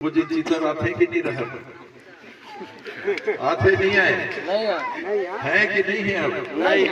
मुझे चीतर आते कि नहीं रहे आते नहीं आए है कि नहीं है अब नहीं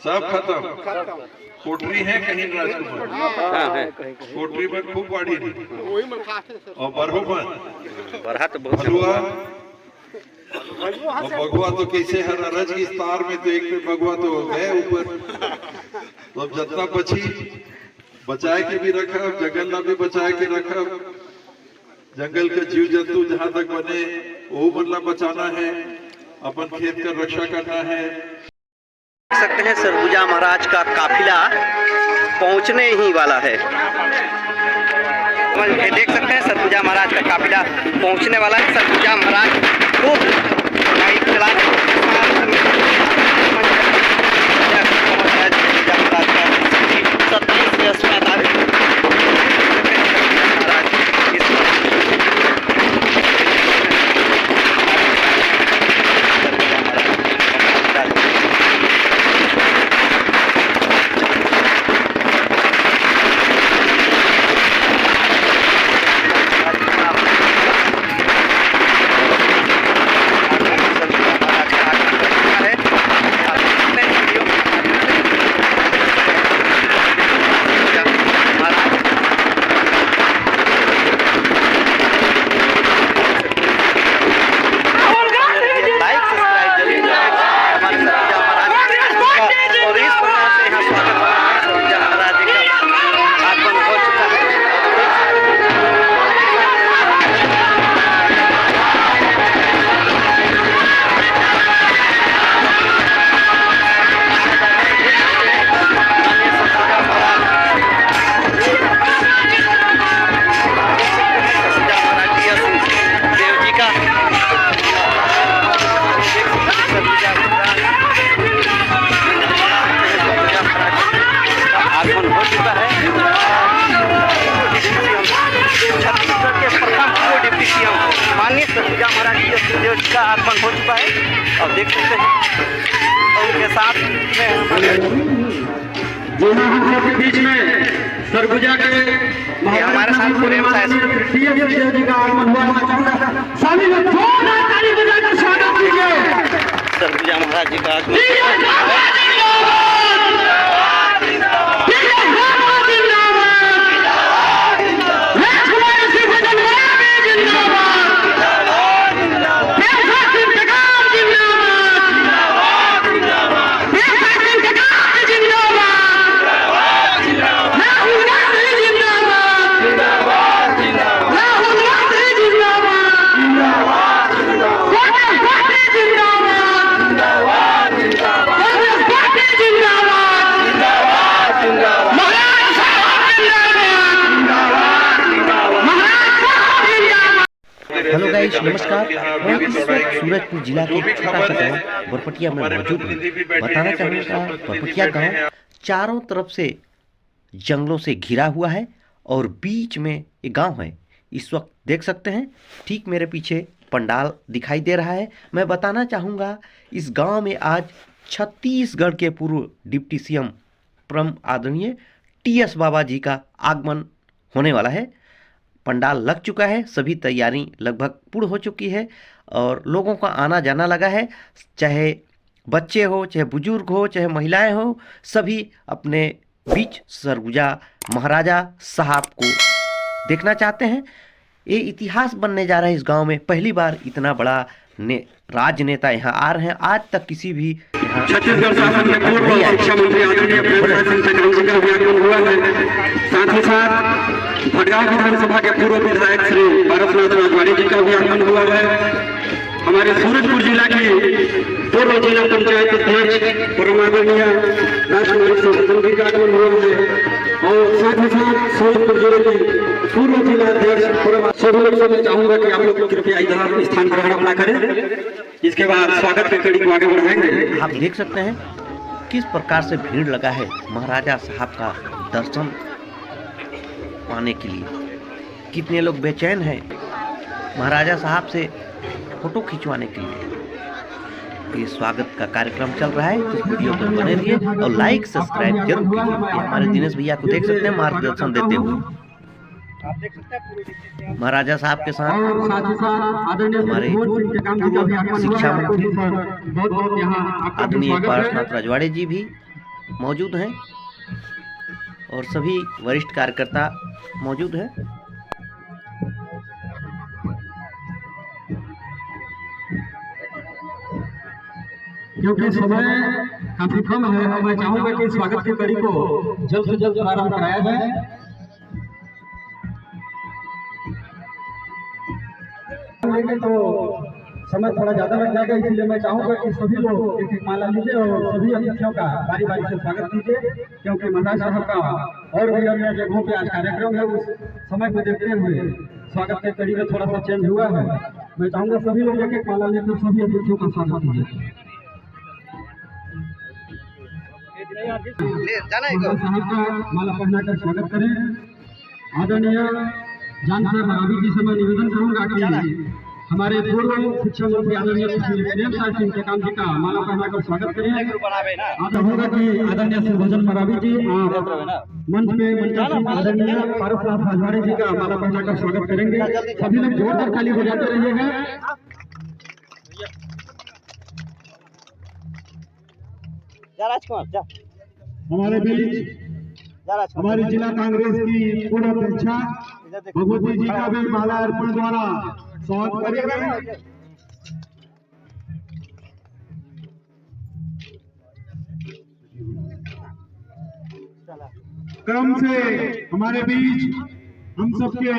सब खत्म कोटरी है कहीं राजकुमार कोटरी में खूब बाड़ी और बरहू में बरहा तो बहुत भलुआ और भगवा तो कैसे हर अरज की तार में तो एक पे भगवा तो गए ऊपर तो अब जितना बची बचाए के भी रखा जंगल ना भी बचाए के रखा जंगल के जीव जंतु जहाँ तक बने वो मतलब बचाना है अपन खेत का रक्षा करना है। देख सकते हैं सरगुजा महाराज का काफिला पहुंचने ही वाला है। देख सकते हैं सरगुजा महाराज का काफिला पहुंचने वाला है। सरगुजा महाराज खूब बाइक चला सरगुजा महाराज का आगमन हो चुका है और देख सकते हैं और उनके साथ में बीच में सरगुजा के हमारे साथ प्रेम का आगमन हुआ। सरगुजा महाराज जी का आगमन हेलो गाइस, नमस्कार। मैं इस वक्त सूरजपुर जिला के छोटा सा गाँव बरपटिया में मौजूद हूँ। बताना चाहूँगा बरपटिया गांव चारों तरफ से जंगलों से घिरा हुआ है और बीच में एक गांव है। इस वक्त देख सकते हैं ठीक मेरे पीछे पंडाल दिखाई दे रहा है। मैं बताना चाहूँगा इस गांव में आज छत्तीसगढ़ के पूर्व डिप्टी सीएम परम आदरणीय टीएस बाबा जी का आगमन होने वाला है। पंडाल लग चुका है, सभी तैयारी लगभग पूर्ण हो चुकी है और लोगों का आना जाना लगा है। चाहे बच्चे हो, चाहे बुजुर्ग हो, चाहे महिलाएं हो, सभी अपने बीच सरगुजा महाराजा साहब को देखना चाहते हैं। ये इतिहास बनने जा रहा है। इस गांव में पहली बार इतना बड़ा राजनेता यहाँ आ रहे हैं। आज तक किसी भी छत्तीसगढ़ शासन के पूर्व शिक्षा मंत्री आदरणीय प्रेमराज सिंह चक्रवर्ती जी का आगमन हुआ है। साथ ही साथ भटगांव विधानसभा के पूर्व विधायक श्री पारसनाथ राजवाड़ी जी का भी आगमन हुआ है। हमारे सूरजपुर जिला की पूर्व जिला पंचायत अध्यक्ष परम आदरणीय राजकुमारी सोहन जी का आगमन हुआ है और साथ ही साथ सूरजपुर जिले के पूर्व जिला अध्यक्ष सभी लोग से मैं चाहूंगा कि आप लोग कृपया इधर स्थान ग्रहण अपना करें। इसके बाद स्वागत के कड़ी को आगे बढ़ाएंगे। आप देख सकते हैं किस प्रकार से भीड़ लगा है महाराजा साहब का दर्शन पाने के लिए। कितने लोग बेचैन हैं महाराजा साहब से फोटो खिंचवाने के लिए। ये स्वागत का कार्यक्रम चल रहा है, तो इस वीडियो को बने रहिए और लाइक सब्सक्राइब जरूर कीजिए। हमारे दिनेश भैया को देख सकते हैं मार्गदर्शन देते हुए। आप देख सकते हैं पूरे डिस्ट्रिक्ट से महाराजा साहब के साथ और साथ ही साथ आदरणीय हमारे टेकाम जी का भी आगमन हुआ शिक्षा है। मंत्री बहुत बहुत यहाँ आपका भी आदरणीय स्वागत पार्श्वनाथ है। रजवाड़े जी भी मौजूद हैं और सभी वरिष्ठ कार्यकर्ता मौजूद हैं। क्योंकि समय काफी कम है, मैं चाहूंगा कि स्वागत की कड़ी को जल्द से जल्द प्रारंभ कराया जाए। लेकिन तो समय थोड़ा ज्यादा लग जाएगा, इसलिए मैं चाहूंगा कि सभी लोग एक एक माला लीजिए और सभी अतिथियों का बारी बारी से स्वागत कीजिए, क्योंकि महाराज साहब का और भी अन्य जगहों पे आज कार्यक्रम है। उस समय को देखते हुए स्वागत की कड़ी में थोड़ा सा चेंज हुआ है। मैं चाहूंगा सभी लोग एक एक माला लेकर सभी अतिथियों का स्वागत कीजिए। साहब का माला पहनाकर स्वागत करें। आदरणीय जान साहब मरावी जी से मैं निवेदन करूंगा कि हमारे पूर्व शिक्षा मंत्री आदरणीय प्रेम साहब सिंह टेकाम जी का माला पहनाकर स्वागत करें। आप होगा कि आदरणीय श्री भजन मरावी जी आप मंच में आदरणीय पारसनाथ रजवाड़े जी का माला पहनाकर स्वागत करेंगे। सभी लोग जोरदार ताली बजाते रहिएगा। राजकुमार जा हमारे बीच हमारी जिला कांग्रेस की पूर्व अध्यक्ष भगवती जी का भी माला अर्पण द्वारा स्वागत करेंगे। क्रम से हमारे बीच हम सबके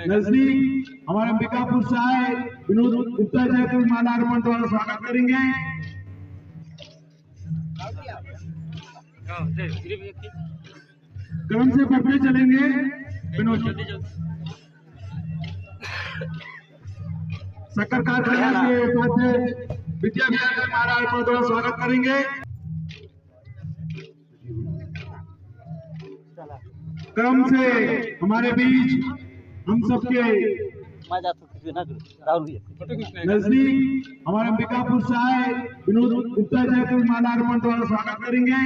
नजदीक हमारे अंबिकापुर से आए विनोद गुप्ता जी को माला अर्पण द्वारा स्वागत करेंगे। क्रम से बढ़ते चलेंगे। विनोद शक्कर कारखाना के उपाध्यक्ष विद्या विहार का माला अर्पण द्वारा स्वागत करेंगे। क्रम से हमारे बीच हम सबके नजदीक हमारे अंबिकापुर से आए विनोद गुप्ता जी को माला अर्पण द्वारा स्वागत करेंगे।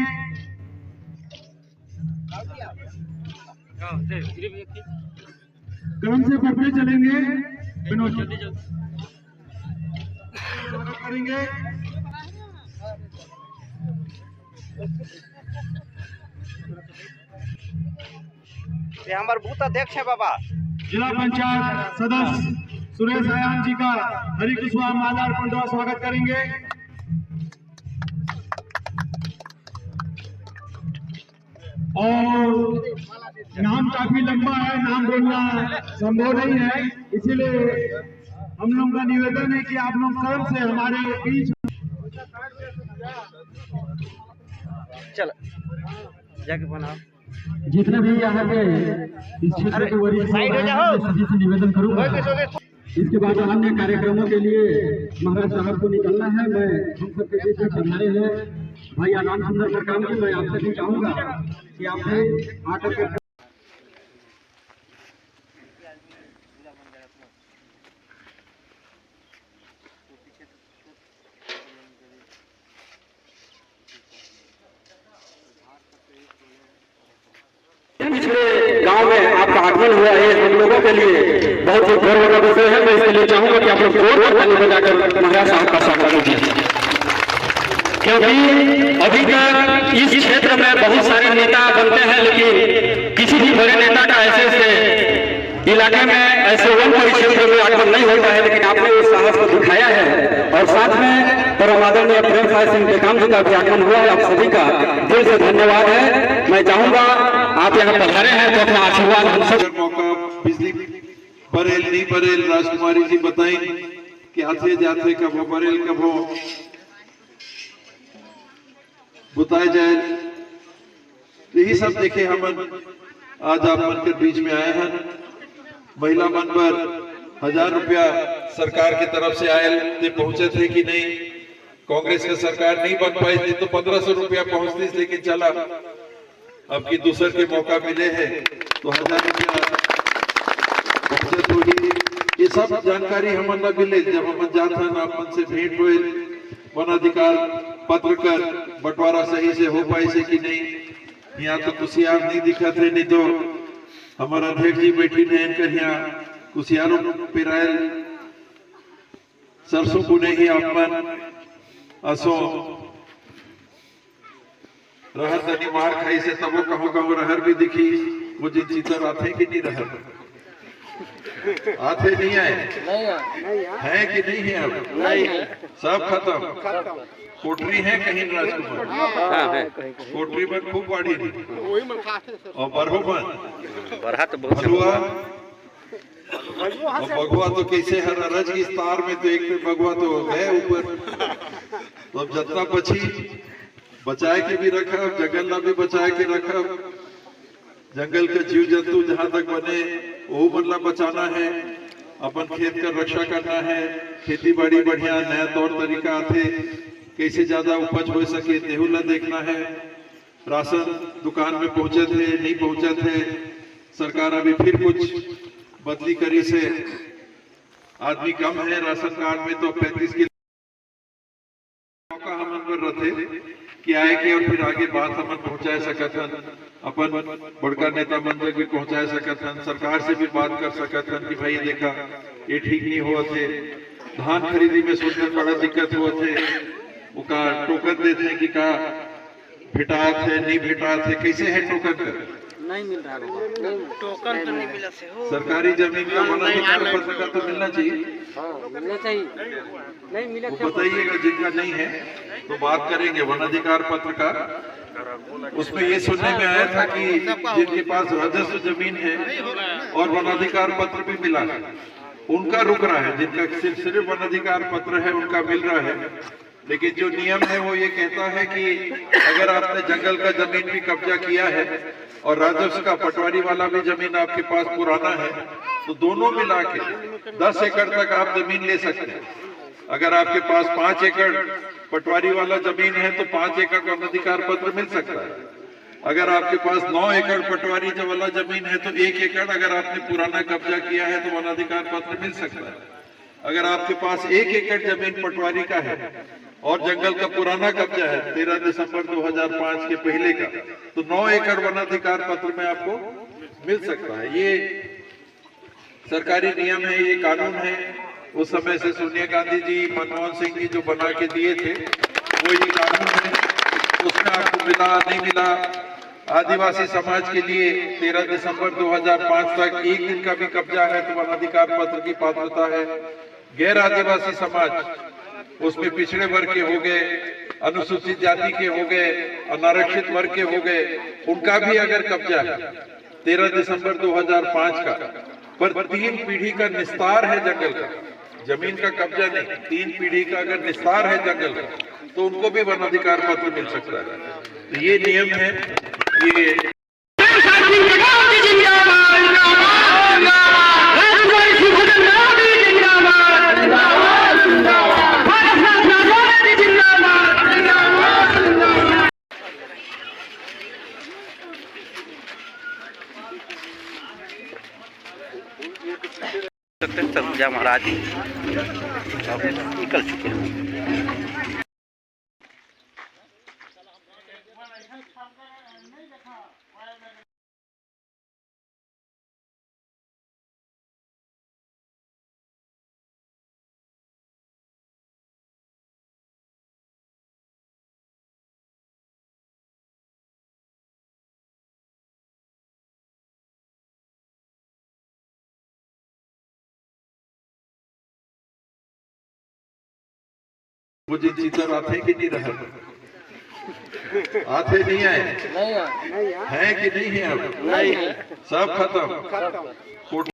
क्रम से बढ़ते चलेंगे। विनोद स्वागत करेंगे। ये हमारे बूथ अध्यक्ष है बाबा। जिला पंचायत सदस्य सुरेश आयान जी का हरि कुशवाहा माला अर्पण द्वारा स्वागत करेंगे। और नाम काफी लंबा है, नाम बोलना संभव नहीं है, इसीलिए हम लोग का निवेदन है कि आप लोग कर्म से हमारे बीच चल जाके बनाओ। जितने भी यहाँ के इस क्षेत्र के वरिष्ठ सभी से निवेदन करूंगा। इसके बाद अन्य कार्यक्रमों के लिए महाराज साहब को निकलना है। मैं हम सबके बीच में पधारे हैं भाई आनंद सुंदर प्रकाम जी। मैं आपसे भी चाहूंगा कि आप आकर के पिछले गांव में आपका आगमन हुआ है, हम लोगों के लिए बहुत ही गर्व का विषय है। मैं इसके लिए चाहूंगा कि आप लोग जोरदार ताली बजाकर महाराज साहब का स्वागत कीजिए, क्योंकि अभी तक इस क्षेत्र में बहुत सारे नेता बनते हैं, लेकिन किसी भी बड़े नेता का ऐसे इलाके में ऐसे वन परिक्षेत्र में आगमन नहीं होता है। लेकिन आपने उस साहस को दिखाया है और साथ में परम आदरणीय प्रेम सिंह टेकाम जी का भी आगमन हुआ है। आप सभी का दिल से धन्यवाद है। मैं चाहूंगा आप यहाँ पधारे हैं तो अपना आशीर्वाद हम सब मौका बिजली बरेल नहीं बरेल राजकुमारी जी बताई कि आते जाते कब हो बरेल कब हो बताया जाए। यही सब देखे हम आज आप मन के बीच में आए हैं। महिला मन पर 1000 रुपया सरकार की तरफ से आए थे, पहुंचे थे कि नहीं। कांग्रेस की सरकार नहीं बन पाई थी तो 1500 रुपया पहुंचती, लेकिन चला अब की दूसर के मौका मिले हैं तो 1000 रुपया पहुंचे। तो ये सब जानकारी हम न मिले जब हम जाते हैं अपन से भेंट हुए वनाधिकार पत्र कर बंटवारा सही से हो पाए से कि नहीं। यहाँ तो कुशियार नहीं दिखा थे, नहीं तो हमारा अध्यक्ष जी बैठी ने इनकर यहाँ कुशियारों पेरायल सरसों को नहीं आपमन असो रहर तनी मार खाई से तबो कहो कहो रहर भी दिखी। वो जिन चितर आते कि नहीं रहर आते नहीं आए हैं कि नहीं है अब सब खत्म। कोटरी है कहीं राजकुमार कोटरी में खूब बाड़ी नहीं और बरहो हलुआ भगवा तो कैसे हर अरज की स्टार में तो एक पे भगवा तो गए ऊपर। तो अब जितना बची बचाए के भी रखब, जंगल ना भी बचाए के रखब। जंगल के जीव जंतु जहां तक बने वो मतलब बचाना है, अपन खेत का रक्षा करना है। खेती बाड़ी बढ़िया नया तौर तरीका आते कैसे ज्यादा उपज हो सके तेहू ला देखना है। राशन दुकान में पहुंचे थे नहीं पहुंचे थे, सरकार अभी फिर कुछ बदली करी से आदमी कम है राशन कार्ड में तो 35 के मौका हम कर रहे कि आए के और फिर आगे बात हम पहुंचाए सकत हन, अपन बड़का नेता मन तक भी पहुंचाए सकत हन, सरकार से भी बात कर सकत हन कि भाई देखा ये ठीक नहीं हुआ थे। धान खरीदी में सुनने बड़ा दिक्कत हुआ थे, उका टोकन देते कि का भेटात है नहीं भेटात है, कैसे है टोकन का नहीं मिल रहा टोकन तो नहीं मिला से हो। सरकारी जमीन का वनाधिकार पत्र का तो मिलना चाहिए, मिलना चाहिए नहीं मिला वो बताइएगा जिनका नहीं है तो बात करेंगे वनाधिकार पत्र का। उसमें ये सुनने में आया था कि जिनके पास राजस्व जमीन है और वनाधिकार पत्र भी मिला है उनका रुक रहा है, जिनका सिर्फ वनाधिकार पत्र है उनका मिल रहा है। लेकिन जो नियम है वो ये कहता है कि अगर आपने जंगल का जमीन भी कब्जा किया है और राजस्व का पटवारी वाला भी जमीन आपके पास पुराना है तो दोनों मिला के 10 एकड़ तक आप जमीन ले सकते हैं। अगर आपके पास 5 एकड़ पटवारी वाला जमीन है तो 5 एकड़ का वनाधिकार पत्र मिल सकता है। अगर आपके पास 9 एकड़ पटवारी वाला जमीन है तो 1 एकड़ अगर आपने पुराना कब्जा किया है तो वनाधिकार पत्र मिल सकता है। अगर आपके पास 1 एकड़ जमीन पटवारी का है और जंगल का पुराना कब्जा है 13 दिसंबर 2005 के पहले का तो 9 एकड़ वनाधिकार पत्र में आपको मिल सकता है। ये सरकारी नियम है, ये कानून है। उस समय से सोनिया गांधी जी मनमोहन सिंह जी जो बना के दिए थे वो ये कानून है, उसमें आपको मिला नहीं मिला। आदिवासी समाज के लिए 13 दिसंबर 2005 तक एक दिन का भी कब्जा है तो वनाधिकार पत्र की पात्रता है। गैर आदिवासी समाज उसमें पिछड़े वर्ग के हो गए, अनुसूचित जाति के हो गए, अनारक्षित वर्ग के हो गए, उनका भी अगर कब्जा है 13 दिसंबर 2005 का पर 3 पीढ़ी का निस्तार है जंगल का, जमीन का कब्जा नहीं, 3 पीढ़ी का अगर निस्तार है जंगल का तो उनको भी वनाधिकार पत्र मिल सकता है। तो ये नियम है। ये सरगुजा महाराज निकल चुके हैं। वो जिन चितर आते कि नहीं रहे आते नहीं आए हैं कि नहीं है अब सब खत्म।